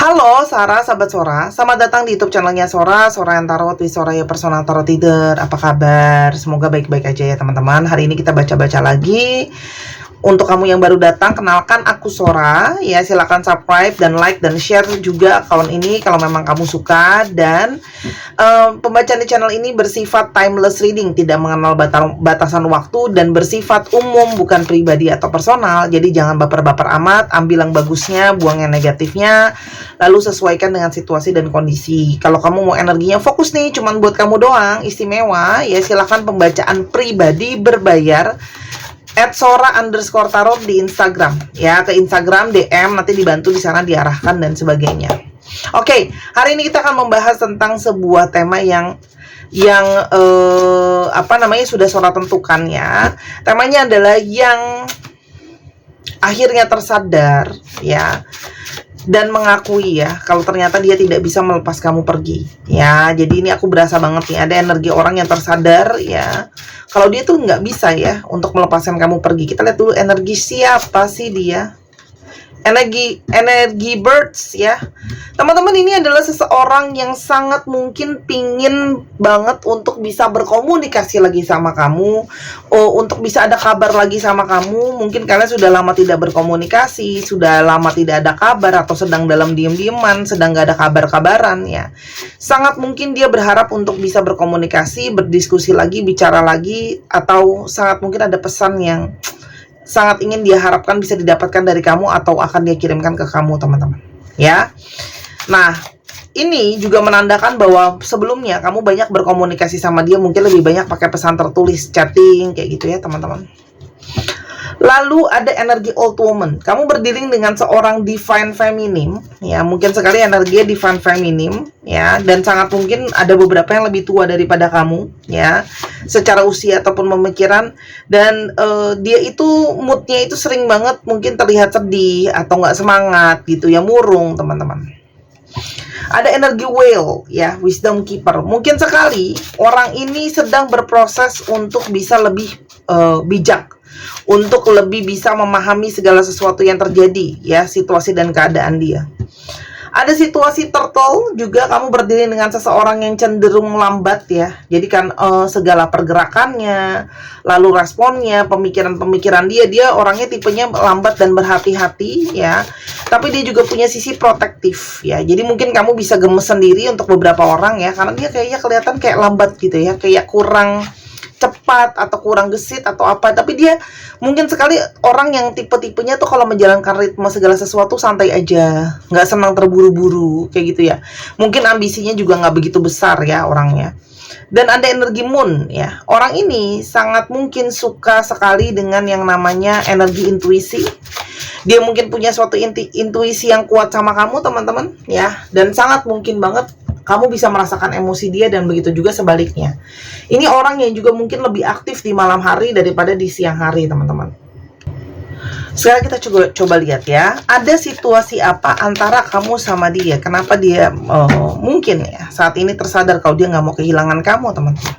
Halo Sarah, sahabat Sora. Selamat datang di YouTube channelnya Sora, Sora yang Tarot with Soraya Personal Tarot Reader. Apa kabar? Semoga baik-baik aja ya teman-teman. Hari ini kita baca-baca lagi. Untuk kamu yang baru datang, kenalkan aku Sora. Ya, silakan subscribe dan like dan share juga akun ini kalau memang kamu suka. Dan pembacaan di channel ini bersifat timeless reading, tidak mengenal batasan waktu dan bersifat umum, bukan pribadi atau personal. Jadi jangan baper-baper amat, ambil yang bagusnya, buang yang negatifnya, lalu sesuaikan dengan situasi dan kondisi. Kalau kamu mau energinya fokus nih, cuman buat kamu doang, istimewa, ya silahkan pembacaan pribadi berbayar @sora_tarot di Instagram, ya ke Instagram DM, nanti dibantu di sana diarahkan dan sebagainya. Oke, hari ini kita akan membahas tentang sebuah tema yang sudah Sora tentukan ya. Temanya adalah yang akhirnya tersadar ya, dan mengakui ya kalau ternyata dia tidak bisa melepas kamu pergi ya. Jadi ini aku berasa banget nih, ada energi orang yang tersadar ya kalau dia tuh nggak bisa ya untuk melepaskan kamu pergi. Kita lihat dulu energi siapa sih dia. Energi birds ya teman-teman. Ini adalah seseorang yang sangat mungkin pingin banget untuk bisa berkomunikasi lagi sama kamu, untuk bisa ada kabar lagi sama kamu. Mungkin kalian sudah lama tidak berkomunikasi, sudah lama tidak ada kabar, atau sedang dalam diem-dieman, sedang gak ada kabar-kabaran ya. Sangat mungkin dia berharap untuk bisa berkomunikasi, berdiskusi lagi, bicara lagi, atau sangat mungkin ada pesan yang sangat ingin dia harapkan bisa didapatkan dari kamu atau akan dia kirimkan ke kamu teman-teman ya. Nah, ini juga menandakan bahwa sebelumnya kamu banyak berkomunikasi sama dia, mungkin lebih banyak pakai pesan tertulis, chatting kayak gitu ya teman-teman. Lalu ada energi old woman. Kamu berdiri dengan seorang divine feminine ya, mungkin sekali energinya divine feminine ya, dan sangat mungkin ada beberapa yang lebih tua daripada kamu ya, secara usia ataupun pemikiran. Dan dia itu moodnya itu sering banget mungkin terlihat sedih atau nggak semangat gitu ya, murung teman-teman. Ada energi whale ya, wisdom keeper. Mungkin sekali orang ini sedang berproses untuk bisa lebih bijak, untuk lebih bisa memahami segala sesuatu yang terjadi ya, situasi dan keadaan dia. Ada situasi turtle juga, kamu berdiri dengan seseorang yang cenderung lambat ya. Jadi kan segala pergerakannya, lalu responnya, pemikiran-pemikiran dia orangnya tipenya lambat dan berhati-hati ya. Tapi dia juga punya sisi protektif ya. Jadi mungkin kamu bisa gemes sendiri untuk beberapa orang ya, karena dia kayaknya kelihatan kayak lambat gitu ya, kayak kurang cepat atau kurang gesit atau apa. Tapi dia mungkin sekali orang yang tipe-tipenya tuh kalau menjalankan ritme segala sesuatu santai aja, nggak senang terburu-buru kayak gitu ya. Mungkin ambisinya juga nggak begitu besar ya orangnya. Dan ada energi moon ya. Orang ini sangat mungkin suka sekali dengan yang namanya energi intuisi. Dia mungkin punya suatu intuisi yang kuat sama kamu teman-teman ya, dan sangat mungkin banget kamu bisa merasakan emosi dia, dan begitu juga sebaliknya. Ini orang yang juga mungkin lebih aktif di malam hari daripada di siang hari teman-teman. Sekarang kita coba lihat ya, ada situasi apa antara kamu sama dia. Kenapa dia mungkin ya saat ini tersadar kalau dia nggak mau kehilangan kamu teman-teman.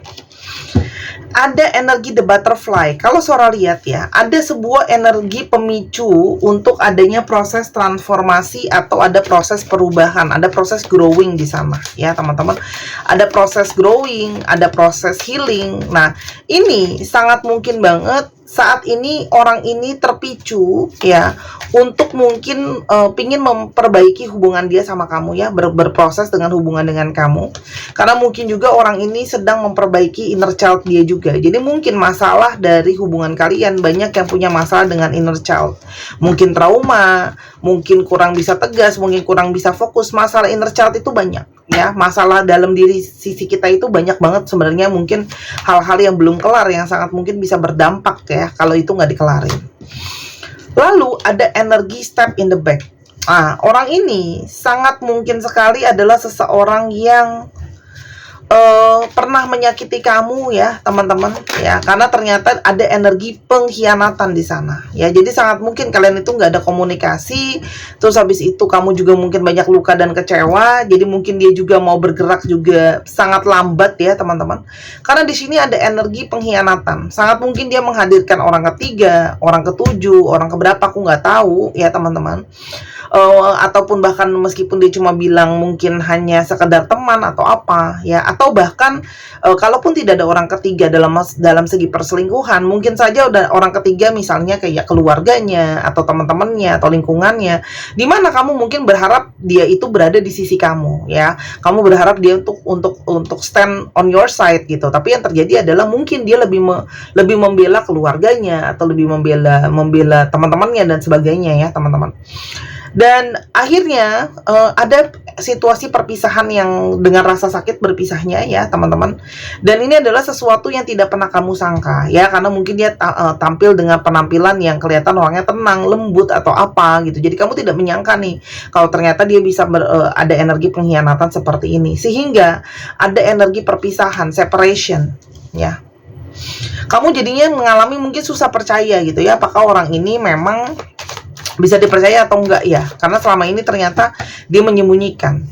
Ada energi the butterfly. Kalau Sora lihat ya, ada sebuah energi pemicu untuk adanya proses transformasi atau ada proses perubahan, ada proses growing di sana ya teman-teman. Ada proses growing, ada proses healing. Nah, ini sangat mungkin banget saat ini orang ini terpicu ya untuk mungkin pingin memperbaiki hubungan dia sama kamu ya, berproses dengan hubungan dengan kamu, karena mungkin juga orang ini sedang memperbaiki inner child dia juga. Jadi mungkin masalah dari hubungan kalian, banyak yang punya masalah dengan inner child, mungkin trauma, mungkin kurang bisa tegas, mungkin kurang bisa fokus. Masalah inner child itu banyak ya, masalah dalam diri sisi kita itu banyak banget sebenarnya. Mungkin hal-hal yang belum kelar yang sangat mungkin bisa berdampak ya kalau itu nggak dikelarin. Lalu ada energi step in the back. Nah, orang ini sangat mungkin sekali adalah seseorang yang pernah menyakiti kamu ya teman-teman ya, karena ternyata ada energi pengkhianatan di sana ya. Jadi sangat mungkin kalian itu nggak ada komunikasi, terus habis itu kamu juga mungkin banyak luka dan kecewa. Jadi mungkin dia juga mau bergerak juga sangat lambat ya teman-teman, karena di sini ada energi pengkhianatan. Sangat mungkin dia menghadirkan orang ketiga, orang ketujuh, orang keberapa aku nggak tahu ya teman-teman. ataupun bahkan meskipun dia cuma bilang mungkin hanya sekedar teman atau apa ya, atau bahkan kalaupun tidak ada orang ketiga dalam segi perselingkuhan, mungkin saja udah orang ketiga misalnya kayak keluarganya atau teman-temannya atau lingkungannya, di mana kamu mungkin berharap dia itu berada di sisi kamu ya, kamu berharap dia untuk stand on your side gitu, tapi yang terjadi adalah mungkin dia lebih membela keluarganya atau lebih membela teman-temannya dan sebagainya ya teman-teman. Dan akhirnya ada situasi perpisahan yang dengan rasa sakit berpisahnya ya teman-teman. Dan ini adalah sesuatu yang tidak pernah kamu sangka ya, karena mungkin dia tampil dengan penampilan yang kelihatan orangnya tenang, lembut atau apa gitu. Jadi kamu tidak menyangka nih kalau ternyata dia bisa ada energi pengkhianatan seperti ini, sehingga ada energi perpisahan, separation ya. Kamu jadinya mengalami mungkin susah percaya gitu ya, apakah orang ini memang bisa dipercaya atau enggak ya, karena selama ini ternyata dia menyembunyikan.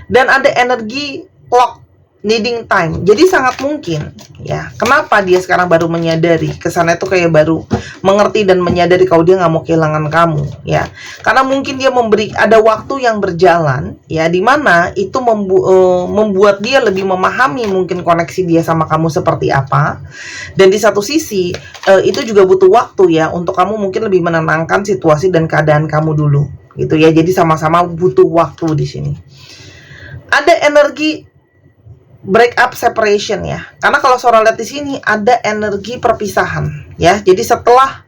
Dan ada energi clock needing time, jadi sangat mungkin ya, kenapa dia sekarang baru menyadari, kesannya tuh kayak baru mengerti dan menyadari kalau dia nggak mau kehilangan kamu ya, karena mungkin dia ada waktu yang berjalan ya, dimana itu membuat dia lebih memahami mungkin koneksi dia sama kamu seperti apa. Dan di satu sisi itu juga butuh waktu ya, untuk kamu mungkin lebih menenangkan situasi dan keadaan kamu dulu gitu ya. Jadi sama-sama butuh waktu di sini. Ada energi break up, separation ya, karena kalau Sora lihat di sini ada energi perpisahan ya. Jadi setelah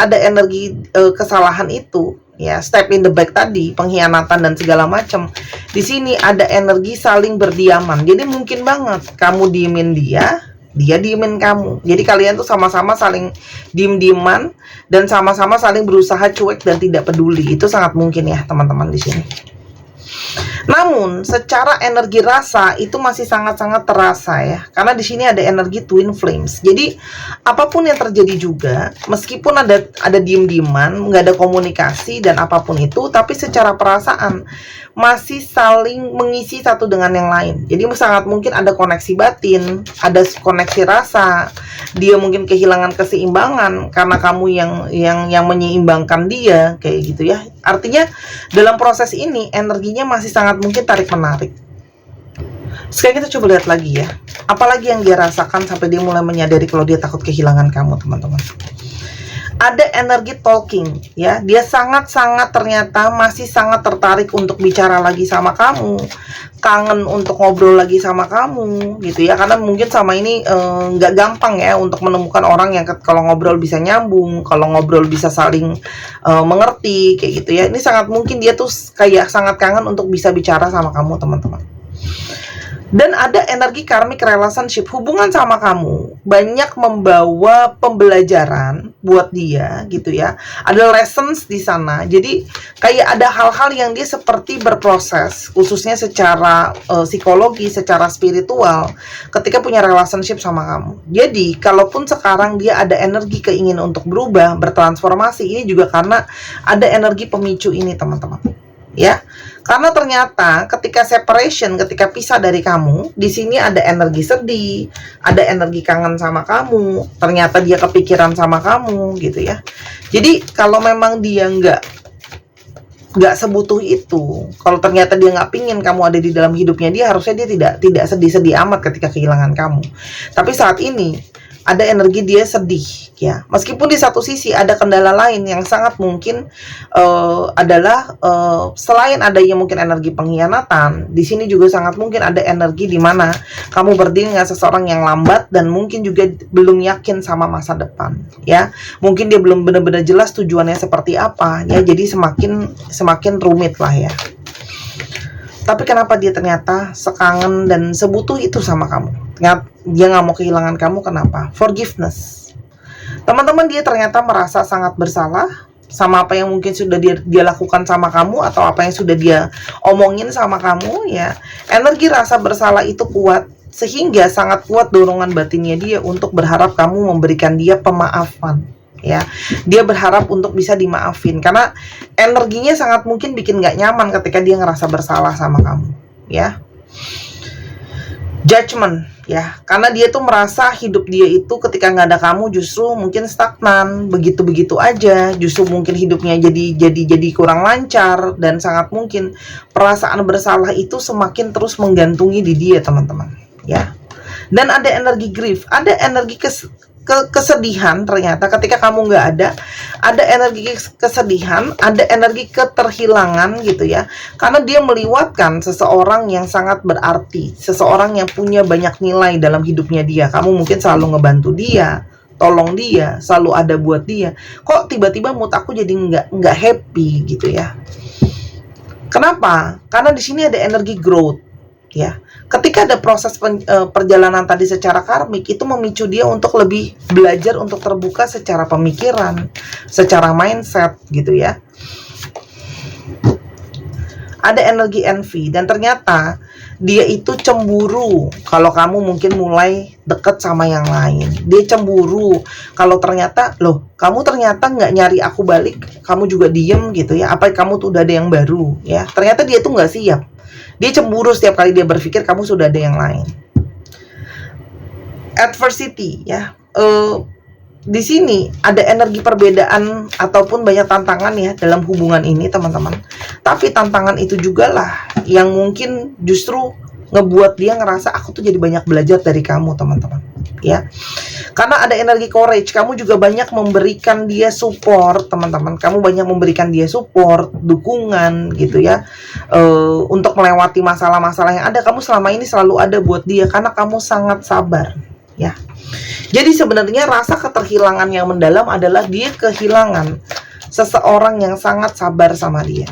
ada energi kesalahan itu ya, step in the back tadi, pengkhianatan dan segala macam, di sini ada energi saling berdiaman. Jadi mungkin banget kamu diemin dia diemin kamu. Jadi kalian tuh sama-sama saling diem-dieman dan sama-sama saling berusaha cuek dan tidak peduli. Itu sangat mungkin ya teman-teman di sini. Namun secara energi rasa itu masih sangat-sangat terasa ya, karena di sini ada energi twin flames. Jadi apapun yang terjadi juga, meskipun ada diem-dieman, nggak ada komunikasi dan apapun itu, tapi secara perasaan masih saling mengisi satu dengan yang lain. Jadi sangat mungkin ada koneksi batin, ada koneksi rasa. Dia mungkin kehilangan keseimbangan karena kamu yang menyeimbangkan dia, kayak gitu ya. Artinya dalam proses ini energinya masih sangat mungkin tarik menarik. Sekarang kita coba lihat lagi ya, apalagi yang dia rasakan sampai dia mulai menyadari kalau dia takut kehilangan kamu teman-teman. Ada energi talking ya, dia sangat-sangat ternyata masih sangat tertarik untuk bicara lagi sama kamu, kangen untuk ngobrol lagi sama kamu gitu ya, karena mungkin sama ini nggak gampang ya untuk menemukan orang yang kalau ngobrol bisa nyambung, kalau ngobrol bisa saling mengerti kayak gitu ya. Ini sangat mungkin dia tuh kayak sangat kangen untuk bisa bicara sama kamu teman-teman. Dan ada energi karmic relationship, hubungan sama kamu banyak membawa pembelajaran buat dia gitu ya. Ada lessons di sana. Jadi kayak ada hal-hal yang dia seperti berproses, khususnya secara psikologi, secara spiritual ketika punya relationship sama kamu. Jadi kalaupun sekarang dia ada energi keinginan untuk berubah, bertransformasi, ini juga karena ada energi pemicu ini teman-teman. Ya, karena ternyata ketika separation, ketika pisah dari kamu, di sini ada energi sedih, ada energi kangen sama kamu, ternyata dia kepikiran sama kamu gitu ya. Jadi kalau memang dia nggak sebutuh itu, kalau ternyata dia nggak pingin kamu ada di dalam hidupnya dia, harusnya dia tidak sedih-sedih amat ketika kehilangan kamu. Tapi saat ini ada energi dia sedih ya, meskipun di satu sisi ada kendala lain yang sangat mungkin adalah selain adanya mungkin energi pengkhianatan, di sini juga sangat mungkin ada energi di mana kamu berdiri dengan seseorang yang lambat dan mungkin juga belum yakin sama masa depan ya, mungkin dia belum benar-benar jelas tujuannya seperti apa ya, jadi semakin rumit lah ya. Tapi kenapa dia ternyata sekangen dan sebutuh itu sama kamu? Dia nggak mau kehilangan kamu, kenapa? Forgiveness. Teman-teman, dia ternyata merasa sangat bersalah sama apa yang mungkin sudah dia lakukan sama kamu atau apa yang sudah dia omongin sama kamu ya. Energi rasa bersalah itu kuat, sehingga sangat kuat dorongan batinnya dia untuk berharap kamu memberikan dia pemaafan. Ya, dia berharap untuk bisa dimaafin karena energinya sangat mungkin bikin nggak nyaman ketika dia ngerasa bersalah sama kamu ya. Judgment ya, karena dia tuh merasa hidup dia itu ketika nggak ada kamu justru mungkin stagnan, begitu-begitu aja, justru mungkin hidupnya jadi kurang lancar, dan sangat mungkin perasaan bersalah itu semakin terus menggantungi di dia, teman-teman ya. Dan ada energi grief, ada energi kesedihan. Ternyata ketika kamu nggak ada energi kesedihan, ada energi keterhilangan gitu ya, karena dia meliwatkan seseorang yang sangat berarti, seseorang yang punya banyak nilai dalam hidupnya dia. Kamu mungkin selalu ngebantu dia, tolong dia, selalu ada buat dia. Kok tiba-tiba mood aku jadi nggak happy gitu ya? Kenapa? Karena di sini ada energi growth ya. Ketika ada proses perjalanan tadi secara karmik, itu memicu dia untuk lebih belajar untuk terbuka secara pemikiran, secara mindset gitu ya. Ada energi envy, dan ternyata dia itu cemburu kalau kamu mungkin mulai deket sama yang lain. Dia cemburu kalau ternyata, loh, kamu ternyata nggak nyari aku balik, kamu juga diem gitu ya, apa kamu tuh udah ada yang baru ya. Ternyata dia tuh nggak siap. Dia cemburu setiap kali dia berpikir kamu sudah ada yang lain. Adversity ya, di sini ada energi perbedaan ataupun banyak tantangan ya dalam hubungan ini, teman-teman. Tapi tantangan itu juga lah yang mungkin justru ngebuat dia ngerasa aku tuh jadi banyak belajar dari kamu, teman-teman ya. Karena ada energi courage, kamu juga banyak memberikan dia support, teman-teman. Kamu banyak memberikan dia support, dukungan gitu ya, untuk melewati masalah-masalah yang ada. Kamu selama ini selalu ada buat dia karena kamu sangat sabar ya. Jadi sebenarnya rasa keterhilangan yang mendalam adalah dia kehilangan seseorang yang sangat sabar sama dia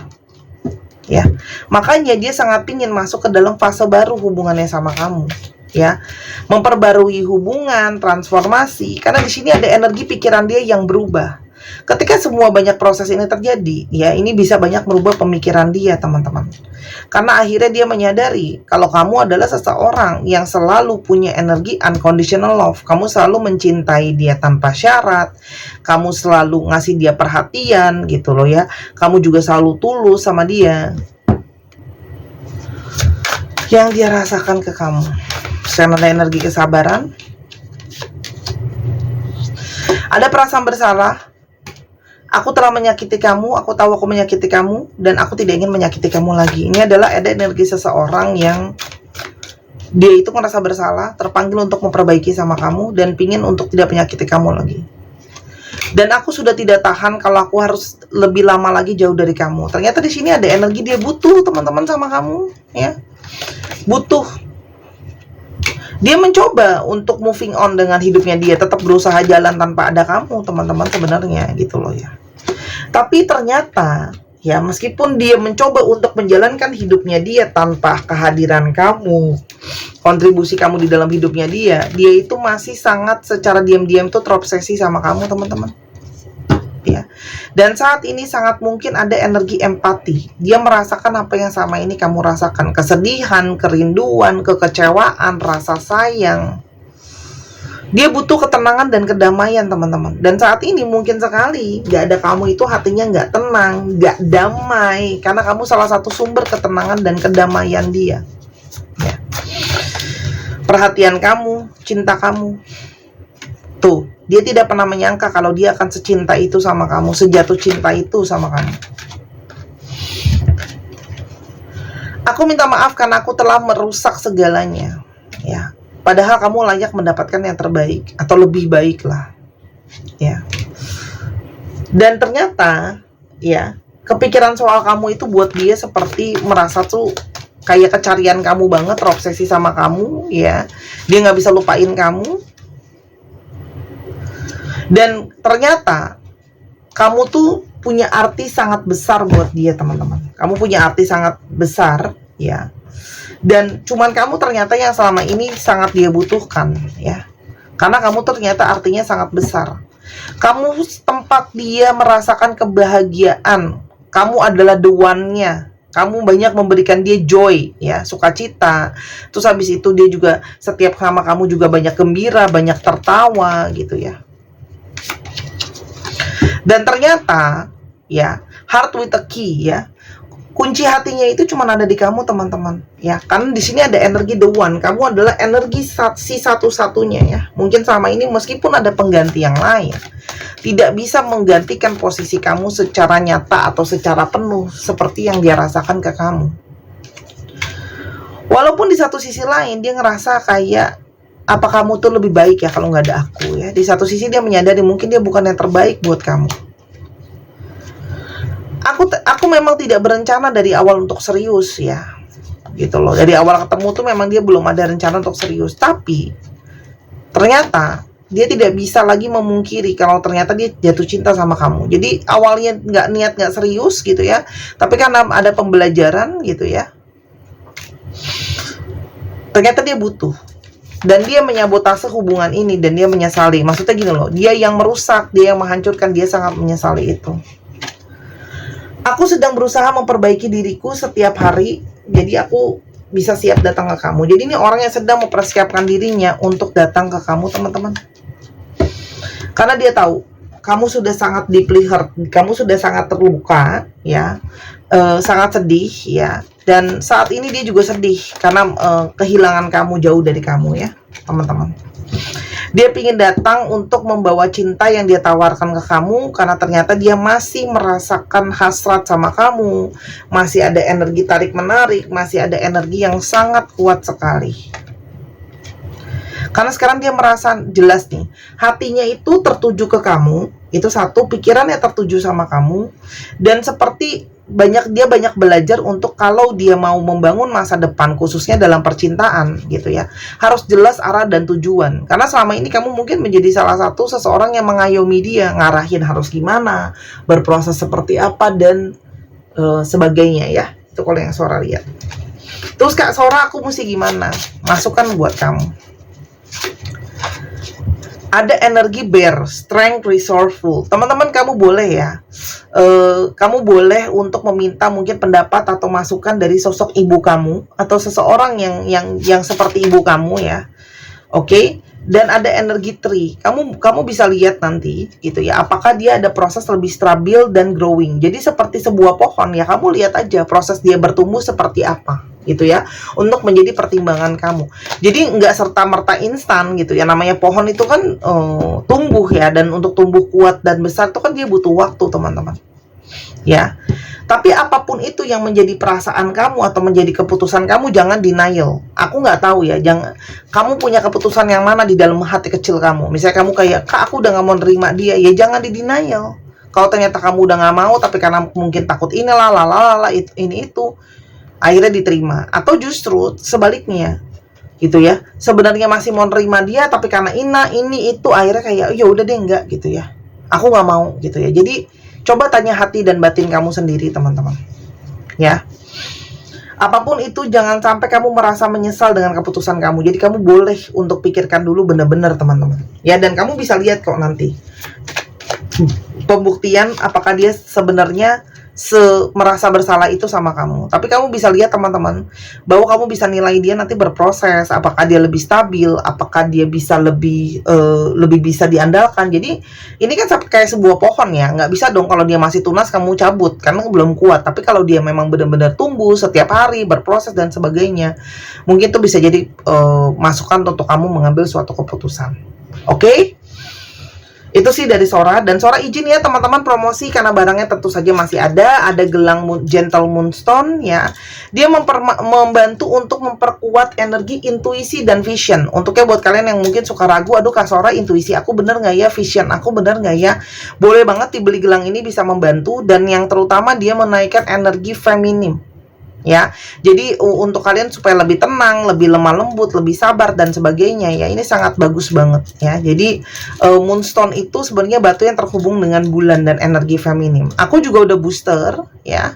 ya. Makanya dia sangat ingin masuk ke dalam fase baru hubungannya sama kamu ya, memperbarui hubungan, transformasi. Karena di sini ada energi pikiran dia yang berubah. Ketika semua banyak proses ini terjadi ya, ini bisa banyak merubah pemikiran dia, teman-teman. Karena akhirnya dia menyadari kalau kamu adalah seseorang yang selalu punya energi unconditional love. Kamu selalu mencintai dia tanpa syarat, kamu selalu ngasih dia perhatian gitu loh ya, kamu juga selalu tulus sama dia. Yang dia rasakan ke kamu, ada energi kesabaran, ada perasaan bersalah. Aku telah menyakiti kamu, aku tahu aku menyakiti kamu, dan aku tidak ingin menyakiti kamu lagi. Ini adalah ada energi seseorang yang dia itu merasa bersalah, terpanggil untuk memperbaiki sama kamu, dan pingin untuk tidak menyakiti kamu lagi. Dan aku sudah tidak tahan kalau aku harus lebih lama lagi jauh dari kamu. Ternyata di sini ada energi dia butuh, teman-teman, sama kamu ya. Butuh. Dia mencoba untuk moving on dengan hidupnya dia, tetap berusaha jalan tanpa ada kamu, teman-teman, sebenarnya gitu loh ya. Tapi ternyata ya, meskipun dia mencoba untuk menjalankan hidupnya dia tanpa kehadiran kamu, kontribusi kamu di dalam hidupnya dia itu masih sangat secara diam-diam tuh terobsesi sama kamu, teman-teman ya. Dan saat ini sangat mungkin ada energi empati. Dia merasakan apa yang sama ini kamu rasakan, kesedihan, kerinduan, kekecewaan, rasa sayang. Dia butuh ketenangan dan kedamaian, teman-teman. Dan saat ini mungkin sekali gak ada kamu itu hatinya gak tenang, gak damai, karena kamu salah satu sumber ketenangan dan kedamaian dia ya. Perhatian kamu, cinta kamu, tuh, dia tidak pernah menyangka kalau dia akan secinta itu sama kamu, sejatuh cinta itu sama kamu. Aku minta maaf karena aku telah merusak segalanya ya. Padahal kamu layak mendapatkan yang terbaik atau lebih baik lah ya. Dan ternyata ya, kepikiran soal kamu itu buat dia seperti merasa tuh kayak kecarian kamu banget, terobsesi sama kamu ya. Dia nggak bisa lupain kamu. Dan ternyata kamu tuh punya arti sangat besar buat dia, teman-teman. Kamu punya arti sangat besar ya. Dan cuman kamu ternyata yang selama ini sangat dia butuhkan ya. Karena kamu ternyata artinya sangat besar. Kamu tempat dia merasakan kebahagiaan. Kamu adalah the one-nya. Kamu banyak memberikan dia joy ya, sukacita. Terus habis itu dia juga setiap sama kamu juga banyak gembira, banyak tertawa gitu ya. Dan ternyata ya, heart with a key ya, Kunci hatinya itu cuma ada di kamu, teman-teman. Ya, karena di sini ada energi the one. Kamu adalah energi si satu-satunya ya. Mungkin selama ini meskipun ada pengganti yang lain, tidak bisa menggantikan posisi kamu secara nyata atau secara penuh seperti yang dia rasakan ke kamu. Walaupun di satu sisi lain dia ngerasa kayak, apa kamu tuh lebih baik ya kalau nggak ada aku ya. Di satu sisi dia menyadari mungkin dia bukan yang terbaik buat kamu. Aku memang tidak berencana dari awal untuk serius ya, gitu loh. Dari awal ketemu tuh memang dia belum ada rencana untuk serius. Tapi ternyata dia tidak bisa lagi memungkiri kalau ternyata dia jatuh cinta sama kamu. Jadi awalnya nggak serius gitu ya, tapi karena ada pembelajaran gitu ya, ternyata dia butuh. Dan dia menyabotase hubungan ini dan dia menyesali. Maksudnya gini loh, dia yang merusak, dia yang menghancurkan, dia sangat menyesali itu. Aku sedang berusaha memperbaiki diriku setiap hari, jadi aku bisa siap datang ke kamu. Jadi ini orang yang sedang mempersiapkan dirinya untuk datang ke kamu, teman-teman. Karena dia tahu kamu sudah sangat deeply hurt, kamu sudah sangat terluka ya, sangat sedih ya. Dan saat ini dia juga sedih karena kehilangan kamu jauh dari kamu ya, teman-teman. Dia ingin datang untuk membawa cinta yang dia tawarkan ke kamu, karena ternyata dia masih merasakan hasrat sama kamu, masih ada energi tarik-menarik, masih ada energi yang sangat kuat sekali. Karena sekarang dia merasa jelas nih, hatinya itu tertuju ke kamu, itu satu, pikirannya tertuju sama kamu, dan seperti dia banyak belajar untuk kalau dia mau membangun masa depan khususnya dalam percintaan gitu ya, harus jelas arah dan tujuan. Karena selama ini kamu mungkin menjadi salah satu seseorang yang mengayomi dia, ngarahin harus gimana, berproses seperti apa dan sebagainya ya. Itu kalau yang Sora lihat. Terus Kak Sora, aku mesti gimana? Masukan buat kamu. Ada energi bear, strength, resourceful. Teman-teman, kamu boleh ya, kamu boleh untuk meminta mungkin pendapat atau masukan dari sosok ibu kamu atau seseorang yang seperti ibu kamu ya. Oke? Dan ada energi tree. Kamu bisa lihat nanti gitu ya, apakah dia ada proses lebih stabil dan growing. Jadi seperti sebuah pohon ya, kamu lihat aja proses dia bertumbuh seperti apa gitu ya, untuk menjadi pertimbangan kamu. Jadi nggak serta-merta instan gitu ya, namanya pohon itu kan tumbuh ya, dan untuk tumbuh kuat dan besar itu kan dia butuh waktu, teman-teman ya. Tapi apapun itu yang menjadi perasaan kamu atau menjadi keputusan kamu, jangan denial. Aku nggak tahu ya, jangan, kamu punya keputusan yang mana di dalam hati kecil kamu. Misalnya kamu kayak, Kak aku udah nggak mau nerima dia, ya jangan di denial. Kalau ternyata kamu udah nggak mau, tapi karena mungkin takut inilah, lalala, ini itu, akhirnya diterima. Atau justru sebaliknya gitu ya, sebenarnya masih mau nerima dia, tapi karena ini itu, akhirnya kayak ya udah deh enggak gitu ya, aku nggak mau gitu ya. Jadi coba tanya hati dan batin kamu sendiri, teman-teman ya. Apapun itu, jangan sampai kamu merasa menyesal dengan keputusan kamu. Jadi kamu boleh untuk pikirkan dulu benar-benar, teman-teman ya. Dan kamu bisa lihat kok nanti pembuktian apakah dia sebenarnya merasa bersalah itu sama kamu. Tapi kamu bisa lihat, teman-teman, bahwa kamu bisa nilai dia nanti berproses, apakah dia lebih stabil, apakah dia bisa lebih bisa diandalkan. Jadi ini kan kayak sebuah pohon ya, nggak bisa dong kalau dia masih tunas kamu cabut karena belum kuat. Tapi kalau dia memang benar-benar tumbuh setiap hari, berproses dan sebagainya, mungkin itu bisa jadi masukan untuk kamu mengambil suatu keputusan. Oke? Itu sih dari Sora. Dan Sora izin ya teman-teman promosi, karena barangnya tentu saja masih ada gelang Gentle Moonstone ya. Dia membantu untuk memperkuat energi, intuisi dan vision. Untuknya buat kalian yang mungkin suka ragu, aduh Kak Sora, intuisi aku bener nggak ya, vision aku bener nggak ya, boleh banget dibeli gelang ini, bisa membantu. Dan yang terutama dia menaikkan energi feminim ya. Jadi untuk kalian supaya lebih tenang, lebih lemah lembut, lebih sabar dan sebagainya ya, ini sangat bagus banget ya. Jadi Moonstone itu sebenarnya batu yang terhubung dengan bulan dan energi feminim. Aku juga udah booster ya,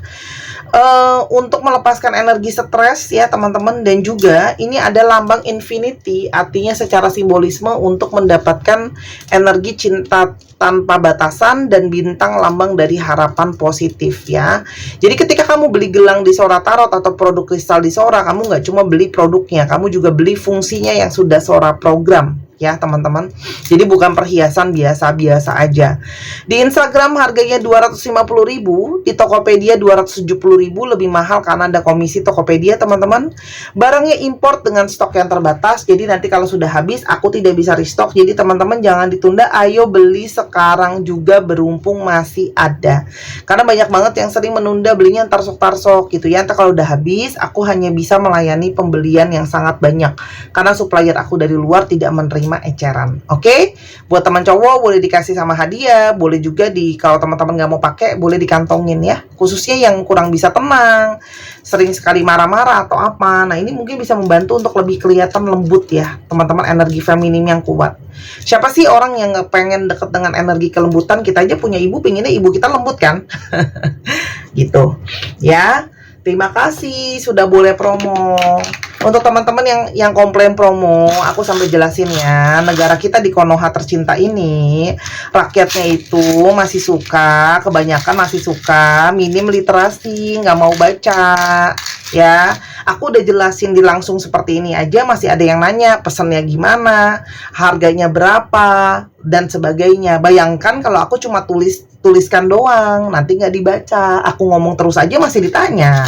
untuk melepaskan energi stres ya teman-teman. Dan juga ini ada lambang infinity, artinya secara simbolisme untuk mendapatkan energi cinta tanpa batasan, dan bintang lambang dari harapan positif ya. Jadi ketika kamu beli gelang di Sora Tarot atau produk kristal di Sora, kamu nggak cuma beli produknya, kamu juga beli fungsinya yang sudah Sora program ya teman-teman. Jadi bukan perhiasan biasa-biasa aja. Di Instagram harganya 250.000, di Tokopedia 270.000, lebih mahal karena ada komisi Tokopedia teman-teman. Barangnya import dengan stok yang terbatas, jadi nanti kalau sudah habis aku tidak bisa restock. Jadi teman-teman jangan ditunda, ayo beli sekarang juga berhubung masih ada. Karena banyak banget yang sering menunda belinya tarsok-tarsok gitu ya. Entah kalau udah habis, aku hanya bisa melayani pembelian yang sangat banyak karena supplier aku dari luar tidak menerima eceran. Oke? Buat teman cowok boleh dikasih sama hadiah, boleh juga kalau teman-teman nggak mau pakai boleh dikantongin ya. Khususnya yang kurang bisa tenang, sering sekali marah-marah atau apa. Nah, ini mungkin bisa membantu untuk lebih kelihatan lembut ya, teman-teman, energi feminim yang kuat. Siapa sih orang yang nggak pengen deket dengan energi kelembutan? Kita aja punya ibu, pengennya ibu kita lembut kan? Gitu ya. Terima kasih sudah boleh promo. Untuk teman-teman yang komplain promo, aku sampai jelasin ya. Negara kita di Konoha tercinta ini, rakyatnya itu masih suka, kebanyakan masih suka minim literasi, nggak mau baca. Ya, aku udah jelasin di langsung seperti ini aja masih ada yang nanya pesannya gimana, harganya berapa, dan sebagainya. Bayangkan kalau aku cuma tuliskan doang, nanti nggak dibaca. Aku ngomong terus aja masih ditanya.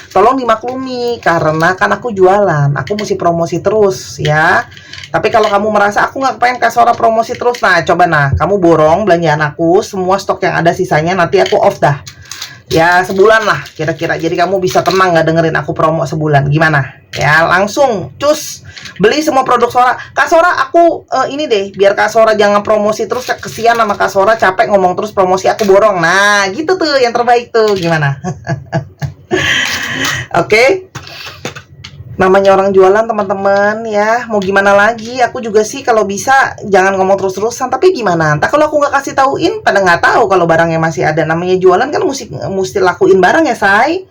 Tolong dimaklumi, karena kan aku jualan, aku mesti promosi terus ya. Tapi kalau kamu merasa aku nggak pengen Kak Sora promosi terus, nah coba kamu borong belanjaan aku, semua stok yang ada sisanya nanti aku off dah. Ya sebulan lah kira-kira, jadi kamu bisa tenang nggak dengerin aku promo sebulan. Gimana? Ya langsung cus beli semua produk Sora. Kak Sora aku ini deh, biar Kak Sora jangan promosi terus, kesian sama Kak Sora, capek ngomong terus promosi, aku borong. Nah gitu tuh yang terbaik tuh, gimana? Oke. Namanya orang jualan teman-teman ya, mau gimana lagi. Aku juga sih kalau bisa jangan ngomong terus-terusan, tapi gimana entah kalau aku nggak kasih tauin pada nggak tahu kalau barangnya masih ada. Namanya jualan kan mesti lakuin barang ya say.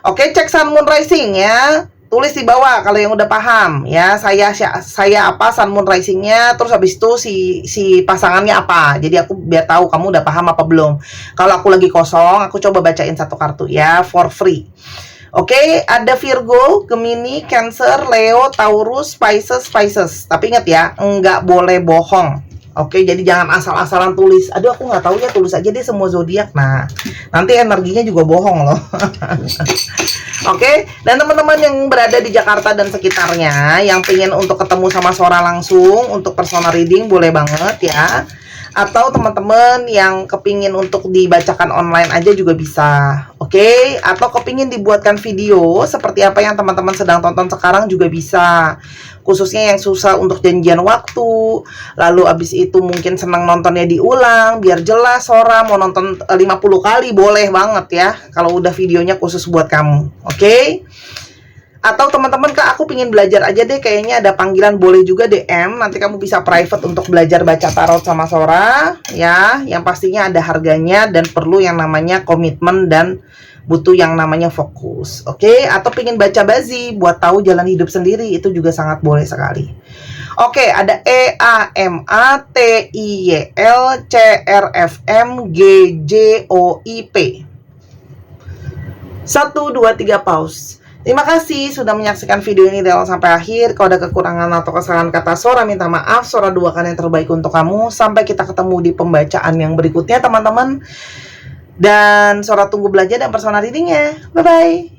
Oke, cek Sun Moon Rising ya, tulis di bawah kalau yang udah paham ya. Saya apa Sun Moon Rising-nya, terus habis itu si pasangannya apa. Jadi aku biar tahu kamu udah paham apa belum. Kalau aku lagi kosong, aku coba bacain satu kartu ya for free. Oke, ada Virgo, Gemini, Cancer, Leo, Taurus, Pisces. Tapi ingat ya, nggak boleh bohong. Oke, jadi jangan asal-asalan tulis. Aduh, aku nggak tahu ya, tulis aja deh semua zodiak. Nah, nanti energinya juga bohong loh. Oke, dan teman-teman yang berada di Jakarta dan sekitarnya, yang pengen untuk ketemu sama Sora langsung, untuk personal reading, boleh banget ya. Atau teman-teman yang kepingin untuk dibacakan online aja juga bisa. Oke, atau kepingin dibuatkan video seperti apa yang teman-teman sedang tonton sekarang juga bisa. Khususnya yang susah untuk janjian waktu, lalu abis itu mungkin senang nontonnya diulang biar jelas. Sora mau nonton 50 kali boleh banget ya, kalau udah videonya khusus buat kamu. Oke. Atau teman-teman, Kak aku pingin belajar aja deh, kayaknya ada panggilan, boleh juga DM. Nanti kamu bisa private untuk belajar baca tarot sama Sora ya. Yang pastinya ada harganya dan perlu yang namanya komitmen dan butuh yang namanya fokus. Oke, atau pingin baca bazi buat tahu jalan hidup sendiri, itu juga sangat boleh sekali. Oke, ada EAMATILCRFMGJOIP. 1, 2, 3 pause. Terima kasih sudah menyaksikan video ini dari awal sampai akhir. Kalau ada kekurangan atau kesalahan kata Sora, minta maaf. Sora doakan yang terbaik untuk kamu. Sampai kita ketemu di pembacaan yang berikutnya teman-teman. Dan Sora tunggu belajar dan personal readingnya. Bye-bye.